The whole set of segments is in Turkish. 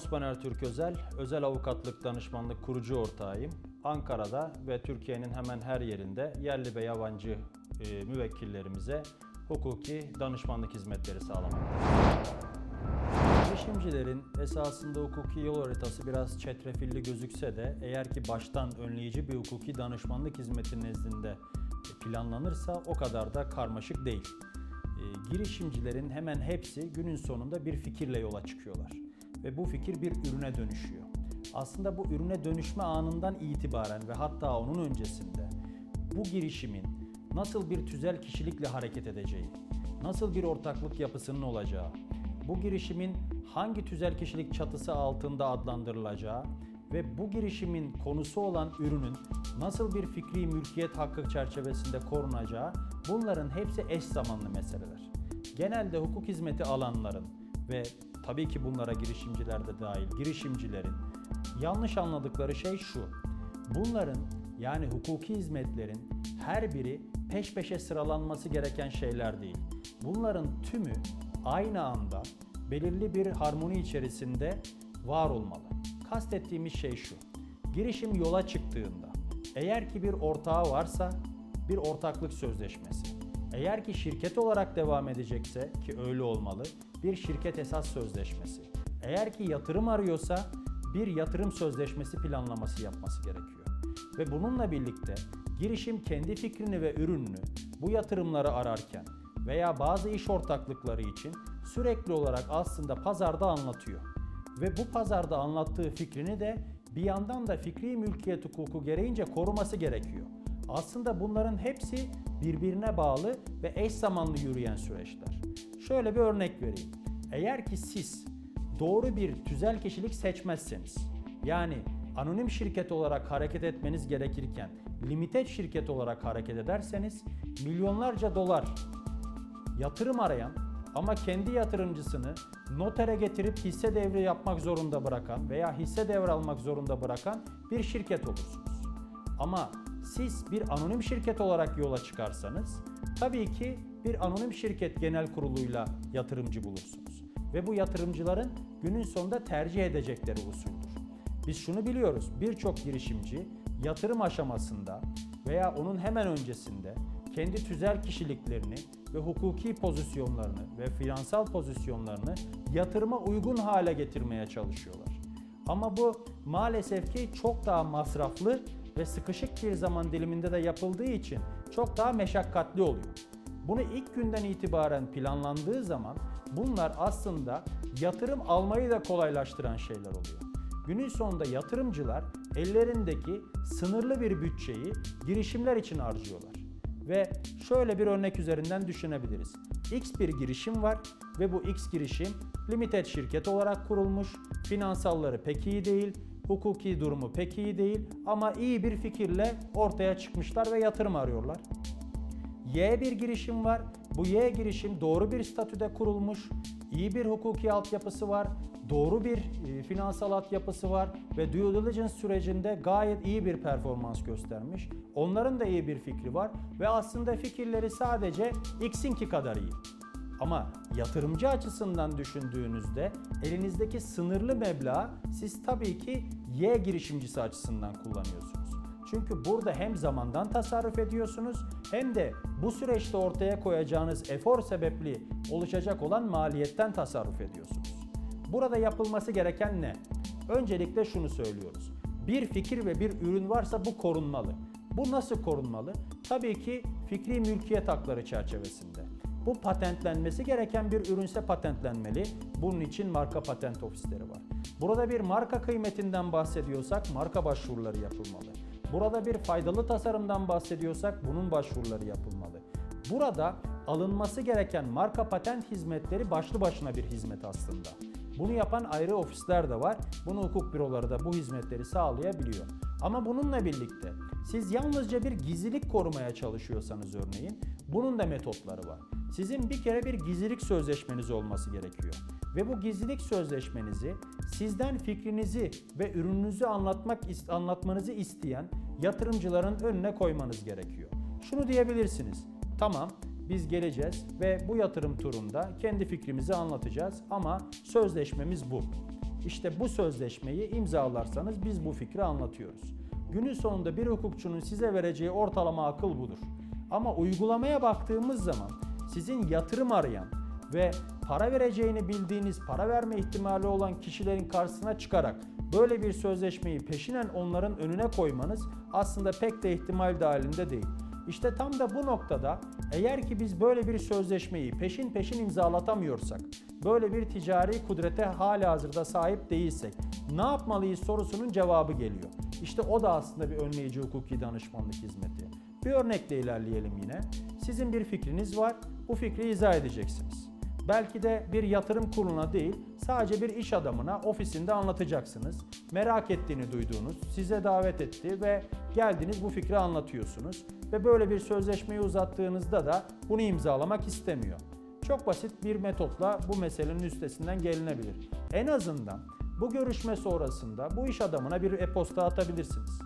Osman Ertürk Özel, özel avukatlık danışmanlık kurucu ortağıyım. Ankara'da ve Türkiye'nin hemen her yerinde yerli ve yabancı müvekkillerimize hukuki danışmanlık hizmetleri sağlamaktayız. Girişimcilerin esasında hukuki yol haritası biraz çetrefilli gözükse de eğer ki baştan önleyici bir hukuki danışmanlık hizmeti nezdinde planlanırsa o kadar da karmaşık değil. Girişimcilerin hemen hepsi günün sonunda bir fikirle yola çıkıyorlar ve bu fikir bir ürüne dönüşüyor. Aslında bu ürüne dönüşme anından itibaren ve hatta onun öncesinde bu girişimin nasıl bir tüzel kişilikle hareket edeceği, nasıl bir ortaklık yapısının olacağı, bu girişimin hangi tüzel kişilik çatısı altında adlandırılacağı ve bu girişimin konusu olan ürünün nasıl bir fikri mülkiyet hakkı çerçevesinde korunacağı, bunların hepsi eş zamanlı meseleler. Genelde hukuk hizmeti alanların ve tabii ki bunlara girişimciler de dahil, girişimcilerin yanlış anladıkları şey şu: bunların, yani hukuki hizmetlerin her biri peş peşe sıralanması gereken şeyler değil. Bunların tümü aynı anda belirli bir harmoni içerisinde var olmalı. Kastettiğimiz şey şu: girişim yola çıktığında eğer ki bir ortağı varsa bir ortaklık sözleşmesi, eğer ki şirket olarak devam edecekse, ki öyle olmalı, bir şirket esas sözleşmesi, eğer ki yatırım arıyorsa bir yatırım sözleşmesi planlaması yapması gerekiyor. Ve bununla birlikte girişim kendi fikrini ve ürününü bu yatırımları ararken veya bazı iş ortaklıkları için sürekli olarak aslında pazarda anlatıyor. Ve bu pazarda anlattığı fikrini de bir yandan da fikri mülkiyet hukuku gereğince koruması gerekiyor. Aslında bunların hepsi birbirine bağlı ve eş zamanlı yürüyen süreçler. Şöyle bir örnek vereyim. Eğer ki siz doğru bir tüzel kişilik seçmezseniz, yani anonim şirket olarak hareket etmeniz gerekirken limited şirket olarak hareket ederseniz, milyonlarca dolar yatırım arayan ama kendi yatırımcısını notere getirip hisse devri yapmak zorunda bırakan veya hisse devralmak zorunda bırakan bir şirket olursunuz. Ama siz bir anonim şirket olarak yola çıkarsanız tabii ki bir anonim şirket genel kuruluyla yatırımcı bulursunuz. Ve bu yatırımcıların günün sonunda tercih edecekleri usuldür. Biz şunu biliyoruz: birçok girişimci yatırım aşamasında veya onun hemen öncesinde kendi tüzel kişiliklerini ve hukuki pozisyonlarını ve finansal pozisyonlarını yatırıma uygun hale getirmeye çalışıyorlar. Ama bu maalesef ki çok daha masraflı ve sıkışık bir zaman diliminde de yapıldığı için çok daha meşakkatli oluyor. Bunu ilk günden itibaren planlandığı zaman bunlar aslında yatırım almayı da kolaylaştıran şeyler oluyor. Günün sonunda yatırımcılar ellerindeki sınırlı bir bütçeyi girişimler için harcıyorlar. Ve şöyle bir örnek üzerinden düşünebiliriz. X bir girişim var ve bu X girişim limited şirket olarak kurulmuş, finansalları pek iyi değil, hukuki durumu pek iyi değil ama iyi bir fikirle ortaya çıkmışlar ve yatırım arıyorlar. Y bir girişim var. Bu Y girişim doğru bir statüde kurulmuş, iyi bir hukuki altyapısı var, doğru bir finansal altyapısı var ve due diligence sürecinde gayet iyi bir performans göstermiş. Onların da iyi bir fikri var ve aslında fikirleri sadece X'inki kadar iyi. Ama yatırımcı açısından düşündüğünüzde elinizdeki sınırlı meblağı siz tabii ki Y girişimcisi açısından kullanıyorsunuz. Çünkü burada hem zamandan tasarruf ediyorsunuz hem de bu süreçte ortaya koyacağınız efor sebepli oluşacak olan maliyetten tasarruf ediyorsunuz. Burada yapılması gereken ne? Öncelikle şunu söylüyoruz: bir fikir ve bir ürün varsa bu korunmalı. Bu nasıl korunmalı? Tabii ki fikri mülkiyet hakları çerçevesinde. Bu patentlenmesi gereken bir ürünse patentlenmeli. Bunun için marka patent ofisleri var. Burada bir marka kıymetinden bahsediyorsak marka başvuruları yapılmalı. Burada bir faydalı tasarımdan bahsediyorsak bunun başvuruları yapılmalı. Burada alınması gereken marka patent hizmetleri başlı başına bir hizmet aslında. Bunu yapan ayrı ofisler de var. Bunu hukuk büroları da bu hizmetleri sağlayabiliyor. Ama bununla birlikte siz yalnızca bir gizlilik korumaya çalışıyorsanız örneğin, bunun da metotları var. Sizin bir kere bir gizlilik sözleşmeniz olması gerekiyor. Ve bu gizlilik sözleşmenizi sizden fikrinizi ve ürününüzü anlatmanızı isteyen yatırımcıların önüne koymanız gerekiyor. Şunu diyebilirsiniz: tamam, biz geleceğiz ve bu yatırım turunda kendi fikrimizi anlatacağız ama sözleşmemiz bu. İşte bu sözleşmeyi imzalarsanız biz bu fikri anlatıyoruz. Günün sonunda bir hukukçunun size vereceği ortalama akıl budur. Ama uygulamaya baktığımız zaman sizin yatırım arayan ve para vereceğini bildiğiniz, para verme ihtimali olan kişilerin karşısına çıkarak böyle bir sözleşmeyi peşinen onların önüne koymanız aslında pek de ihtimal dahilinde değil. İşte tam da bu noktada eğer ki biz böyle bir sözleşmeyi peşin peşin imzalatamıyorsak, böyle bir ticari kudrete halihazırda sahip değilsek ne yapmalıyız sorusunun cevabı geliyor. İşte o da aslında bir önleyici hukuki danışmanlık hizmeti. Bir örnekle ilerleyelim yine. Sizin bir fikriniz var, bu fikri izah edeceksiniz. Belki de bir yatırım kuruluna değil, sadece bir iş adamına ofisinde anlatacaksınız. Merak ettiğini duyduğunuz, size davet etti ve geldiniz bu fikri anlatıyorsunuz. Ve böyle bir sözleşmeyi uzattığınızda da bunu imzalamak istemiyor. Çok basit bir metotla bu meselenin üstesinden gelinebilir. En azından bu görüşme sonrasında bu iş adamına bir e-posta atabilirsiniz.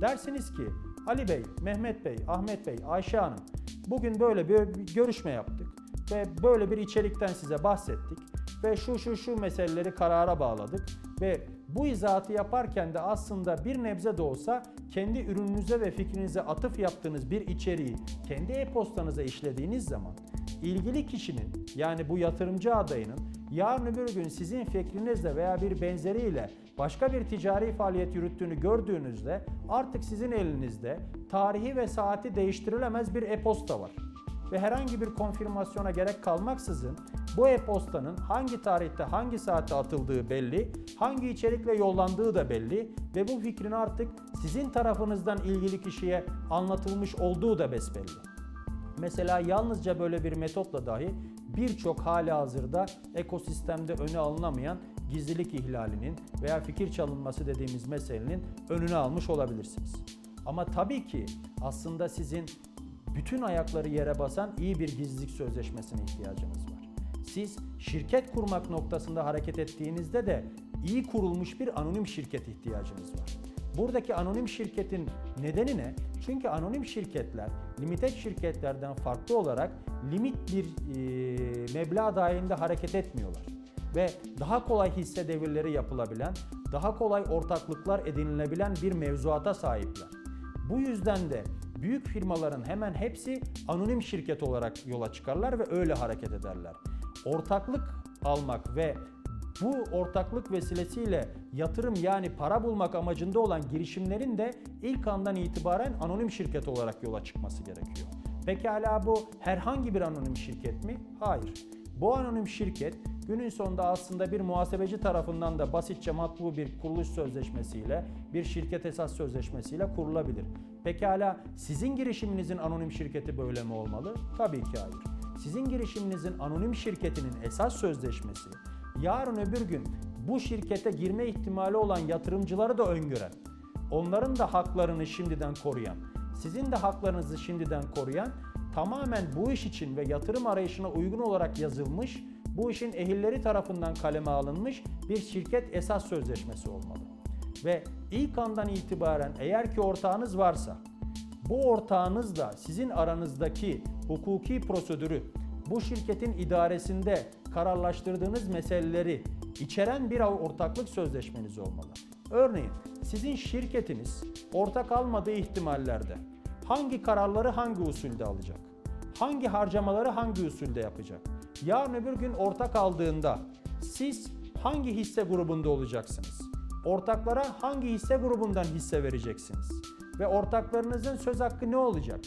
Dersiniz ki Ali Bey, Mehmet Bey, Ahmet Bey, Ayşe Hanım bugün böyle bir görüşme yaptık ve böyle bir içerikten size bahsettik ve şu meseleleri karara bağladık ve bu izahatı yaparken de aslında bir nebze de olsa kendi ürününüze ve fikrinize atıf yaptığınız bir içeriği kendi e-postanıza işlediğiniz zaman ilgili kişinin, yani bu yatırımcı adayının yarın öbür gün sizin fikrinizle veya bir benzeriyle başka bir ticari faaliyet yürüttüğünü gördüğünüzde artık sizin elinizde tarihi ve saati değiştirilemez bir e-posta var. Ve herhangi bir konfirmasyona gerek kalmaksızın bu e-postanın hangi tarihte hangi saatte atıldığı belli, hangi içerikle yollandığı da belli ve bu fikrin artık sizin tarafınızdan ilgili kişiye anlatılmış olduğu da besbelli. Mesela yalnızca böyle bir metotla dahi birçok halihazırda ekosistemde öne alınamayan gizlilik ihlalinin veya fikir çalınması dediğimiz meselenin önünü almış olabilirsiniz. Ama tabii ki aslında sizin bütün ayakları yere basan iyi bir gizlilik sözleşmesine ihtiyacınız var. Siz şirket kurmak noktasında hareket ettiğinizde de iyi kurulmuş bir anonim şirket ihtiyacınız var. Buradaki anonim şirketin nedeni ne? Çünkü anonim şirketler, limited şirketlerden farklı olarak limit bir meblağ dahilinde hareket etmiyorlar. Ve daha kolay hisse devirleri yapılabilen, daha kolay ortaklıklar edinilebilen bir mevzuata sahipler. Bu yüzden de büyük firmaların hemen hepsi anonim şirket olarak yola çıkarlar ve öyle hareket ederler. Ortaklık almak ve bu ortaklık vesilesiyle yatırım yani para bulmak amacında olan girişimlerin de ilk andan itibaren anonim şirket olarak yola çıkması gerekiyor. Pekala bu herhangi bir anonim şirket mi? Hayır. Bu anonim şirket günün sonunda aslında bir muhasebeci tarafından da basitçe matbu bir kuruluş sözleşmesiyle, bir şirket esas sözleşmesiyle kurulabilir. Pekala sizin girişiminizin anonim şirketi böyle mi olmalı? Tabii ki hayır. Sizin girişiminizin anonim şirketinin esas sözleşmesi, yarın öbür gün bu şirkete girme ihtimali olan yatırımcıları da öngören, onların da haklarını şimdiden koruyan, sizin de haklarınızı şimdiden koruyan, tamamen bu iş için ve yatırım arayışına uygun olarak yazılmış, bu işin ehilleri tarafından kaleme alınmış bir şirket esas sözleşmesi olmalı. Ve ilk andan itibaren eğer ki ortağınız varsa, bu ortağınızla sizin aranızdaki hukuki prosedürü, bu şirketin idaresinde kararlaştırdığınız meseleleri içeren bir ortaklık sözleşmeniz olmalı. Örneğin sizin şirketiniz ortak almadığı ihtimallerde hangi kararları hangi usulde alacak? Hangi harcamaları hangi usulde yapacak? Yarın öbür gün ortak aldığında siz hangi hisse grubunda olacaksınız? Ortaklara hangi hisse grubundan hisse vereceksiniz? Ve ortaklarınızın söz hakkı ne olacak?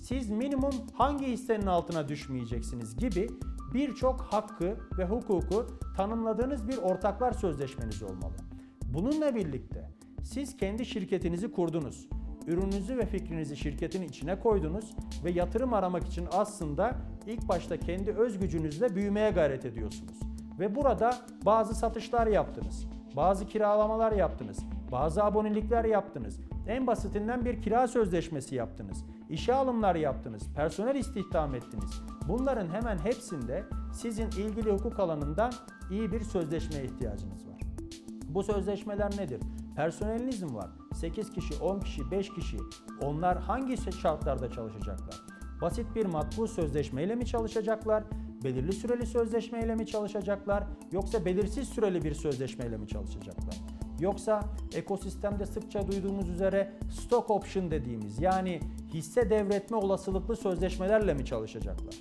Siz minimum hangi hissenin altına düşmeyeceksiniz gibi birçok hakkı ve hukuku tanımladığınız bir ortaklar sözleşmeniz olmalı. Bununla birlikte siz kendi şirketinizi kurdunuz. Ürününüzü ve fikrinizi şirketin içine koydunuz ve yatırım aramak için aslında ilk başta kendi öz gücünüzle büyümeye gayret ediyorsunuz. Ve burada bazı satışlar yaptınız, bazı kiralamalar yaptınız, bazı abonelikler yaptınız. En basitinden bir kira sözleşmesi yaptınız, işe alımlar yaptınız, personel istihdam ettiniz. Bunların hemen hepsinde sizin ilgili hukuk alanından iyi bir sözleşmeye ihtiyacınız var. Bu sözleşmeler nedir? Personeliniz mi var? 8 kişi, 10 kişi, 5 kişi. Onlar hangi şartlarda çalışacaklar? Basit bir matbu sözleşmeyle mi çalışacaklar? belirli süreli sözleşmeyle mi çalışacaklar yoksa belirsiz süreli bir sözleşmeyle mi çalışacaklar? Yoksa ekosistemde sıkça duyduğumuz üzere stock option dediğimiz yani hisse devretme olasılıklı sözleşmelerle mi çalışacaklar?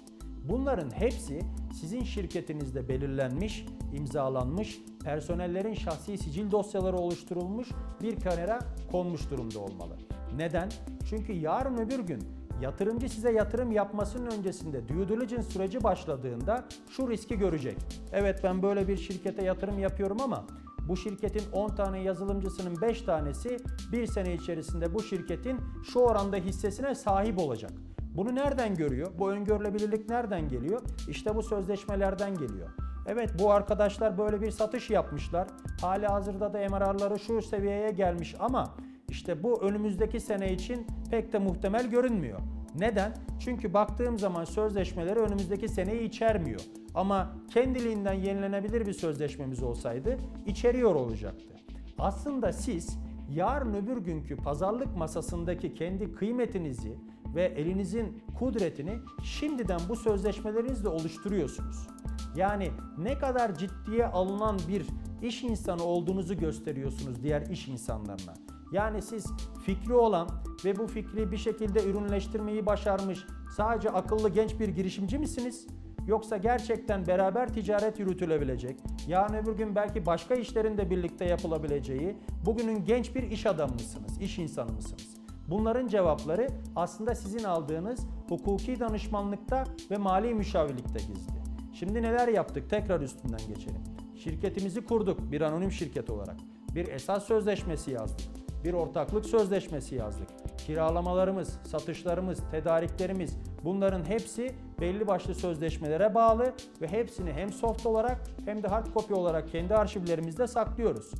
Bunların hepsi sizin şirketinizde belirlenmiş, imzalanmış, personellerin şahsi sicil dosyaları oluşturulmuş, bir kenara konmuş durumda olmalı. Neden? Çünkü yarın öbür gün yatırımcı size yatırım yapmasının öncesinde due diligence süreci başladığında şu riski görecek. Evet, ben böyle bir şirkete yatırım yapıyorum ama bu şirketin 10 tane yazılımcısının 5 tanesi bir sene içerisinde bu şirketin şu oranda hissesine sahip olacak. Bunu nereden görüyor? Bu öngörülebilirlik nereden geliyor? İşte bu sözleşmelerden geliyor. Evet, bu arkadaşlar böyle bir satış yapmışlar. Halihazırda da MRR'ları şu seviyeye gelmiş ama işte bu önümüzdeki sene için pek de muhtemel görünmüyor. Neden? Çünkü baktığım zaman sözleşmeleri önümüzdeki seneyi içermiyor. Ama kendiliğinden yenilenebilir bir sözleşmemiz olsaydı içeriyor olacaktı. Aslında siz yarın öbür günkü pazarlık masasındaki kendi kıymetinizi ve elinizin kudretini şimdiden bu sözleşmelerinizle oluşturuyorsunuz. Yani ne kadar ciddiye alınan bir iş insanı olduğunuzu gösteriyorsunuz diğer iş insanlarına. Yani siz fikri olan ve bu fikri bir şekilde ürünleştirmeyi başarmış sadece akıllı genç bir girişimci misiniz? Yoksa gerçekten beraber ticaret yürütülebilecek, yarın öbür gün belki başka işlerin de birlikte yapılabileceği bugünün genç bir iş adamı mısınız, iş insanı mısınız? Bunların cevapları aslında sizin aldığınız hukuki danışmanlıkta ve mali müşavirlikte gizli. Şimdi neler yaptık? Tekrar üstünden geçelim. Şirketimizi kurduk bir anonim şirket olarak. Bir esas sözleşmesi yazdık. Bir ortaklık sözleşmesi yazdık. Kiralamalarımız, satışlarımız, tedariklerimiz bunların hepsi belli başlı sözleşmelere bağlı ve hepsini hem soft olarak hem de hard copy olarak kendi arşivlerimizde saklıyoruz.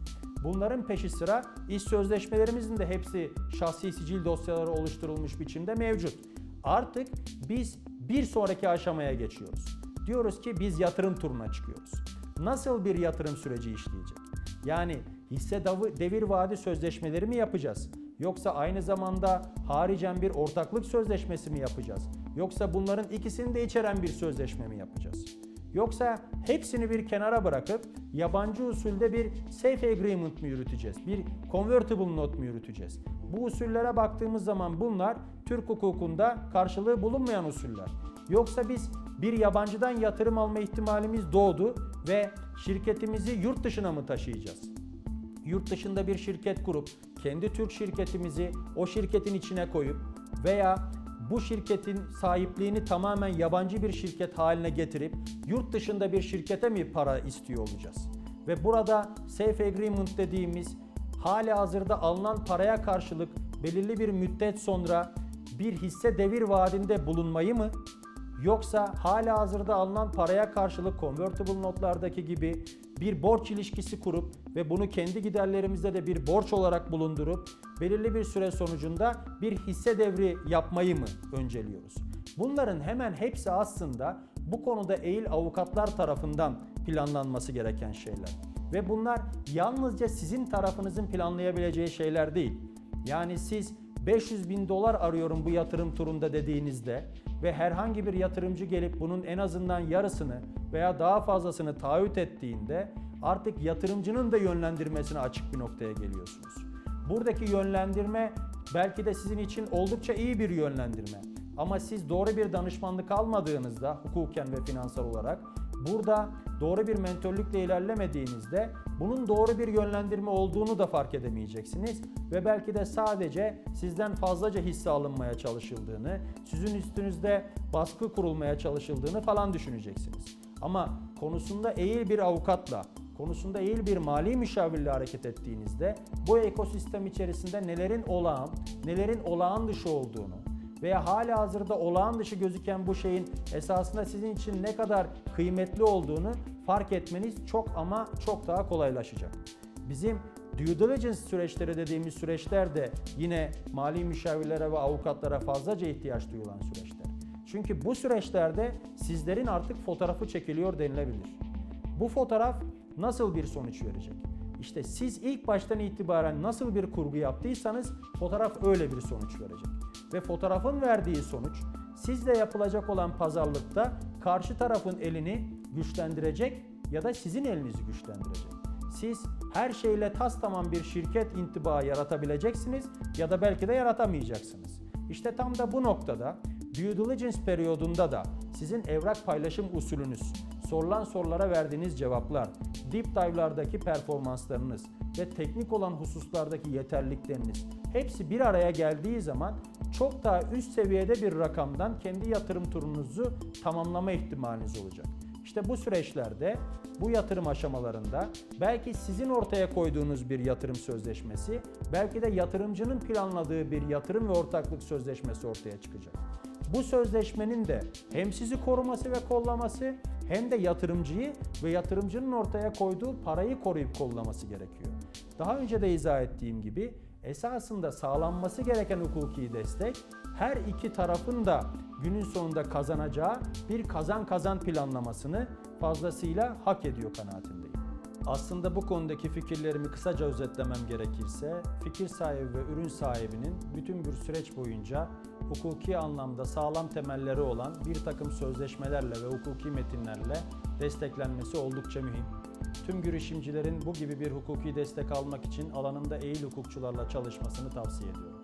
Bunların peşi sıra iş sözleşmelerimizin de hepsi şahsi sicil dosyaları oluşturulmuş biçimde mevcut. Artık biz bir sonraki aşamaya geçiyoruz. Diyoruz ki biz yatırım turuna çıkıyoruz. Nasıl bir yatırım süreci işleyecek? Yani hisse devir vadi sözleşmeleri mi yapacağız? Yoksa aynı zamanda haricen bir ortaklık sözleşmesi mi yapacağız? Yoksa bunların ikisini de içeren bir sözleşme mi yapacağız? Yoksa hepsini bir kenara bırakıp yabancı usulde bir safe agreement mi yürüteceğiz? Bir convertible note mu yürüteceğiz? Bu usullere baktığımız zaman bunlar Türk hukukunda karşılığı bulunmayan usuller. Yoksa biz bir yabancıdan yatırım alma ihtimalimiz doğdu ve şirketimizi yurt dışına mı taşıyacağız? Yurt dışında bir şirket kurup kendi Türk şirketimizi o şirketin içine koyup veya bu şirketin sahipliğini tamamen yabancı bir şirket haline getirip yurt dışında bir şirkete mi para istiyor olacağız? Ve burada safe agreement dediğimiz halihazırda alınan paraya karşılık belirli bir müddet sonra bir hisse devir vaadinde bulunmayı mı? Yoksa halihazırda alınan paraya karşılık convertible notlardaki gibi bir borç ilişkisi kurup ve bunu kendi giderlerimizde de bir borç olarak bulundurup belirli bir süre sonucunda bir hisse devri yapmayı mı önceliyoruz? Bunların hemen hepsi aslında bu konuda eğil avukatlar tarafından planlanması gereken şeyler. Ve bunlar yalnızca sizin tarafınızın planlayabileceği şeyler değil. Yani siz 500.000 dolar arıyorum bu yatırım turunda dediğinizde ve herhangi bir yatırımcı gelip bunun en azından yarısını veya daha fazlasını taahhüt ettiğinde artık yatırımcının da yönlendirmesine açık bir noktaya geliyorsunuz. Buradaki yönlendirme belki de sizin için oldukça iyi bir yönlendirme. Ama siz doğru bir danışmanlık almadığınızda hukuken ve finansal olarak burada doğru bir mentörlükle ilerlemediğinizde bunun doğru bir yönlendirme olduğunu da fark edemeyeceksiniz ve belki de sadece sizden fazlaca hisse alınmaya çalışıldığını, sizin üstünüzde baskı kurulmaya çalışıldığını falan düşüneceksiniz. Ama konusunda eğil bir avukatla, konusunda eğil bir mali müşavirle hareket ettiğinizde bu ekosistem içerisinde nelerin olağan, nelerin olağan dışı olduğunu veya halihazırda olağan dışı gözüken bu şeyin esasında sizin için ne kadar kıymetli olduğunu fark etmeniz çok ama çok daha kolaylaşacak. Bizim due diligence süreçleri dediğimiz süreçler de yine mali müşavirlere ve avukatlara fazlaca ihtiyaç duyulan süreçler. Çünkü bu süreçlerde sizlerin artık fotoğrafı çekiliyor denilebilir. Bu fotoğraf nasıl bir sonuç verecek? İşte siz ilk baştan itibaren nasıl bir kurgu yaptıysanız fotoğraf öyle bir sonuç verecek. Ve fotoğrafın verdiği sonuç sizle yapılacak olan pazarlıkta karşı tarafın elini güçlendirecek ya da sizin elinizi güçlendirecek. Siz her şeyle tastamam bir şirket intibaı yaratabileceksiniz ya da belki de yaratamayacaksınız. İşte tam da bu noktada due diligence periyodunda da sizin evrak paylaşım usulünüz, sorulan sorulara verdiğiniz cevaplar, deep dive'lardaki performanslarınız ve teknik olan hususlardaki yeterlilikleriniz hepsi bir araya geldiği zaman çok daha üst seviyede bir rakamdan kendi yatırım turunuzu tamamlama ihtimaliniz olacak. İşte bu süreçlerde, bu yatırım aşamalarında belki sizin ortaya koyduğunuz bir yatırım sözleşmesi, belki de yatırımcının planladığı bir yatırım ve ortaklık sözleşmesi ortaya çıkacak. Bu sözleşmenin de hem sizi koruması ve kollaması hem de yatırımcıyı ve yatırımcının ortaya koyduğu parayı koruyup kollaması gerekiyor. Daha önce de izah ettiğim gibi esasında sağlanması gereken hukuki destek her iki tarafın da günün sonunda kazanacağı bir kazan-kazan planlamasını fazlasıyla hak ediyor kanaatindeyim. Aslında bu konudaki fikirlerimi kısaca özetlemem gerekirse, fikir sahibi ve ürün sahibinin bütün bir süreç boyunca hukuki anlamda sağlam temelleri olan bir takım sözleşmelerle ve hukuki metinlerle desteklenmesi oldukça mühim. Tüm girişimcilerin bu gibi bir hukuki destek almak için alanında ehil hukukçularla çalışmasını tavsiye ediyorum.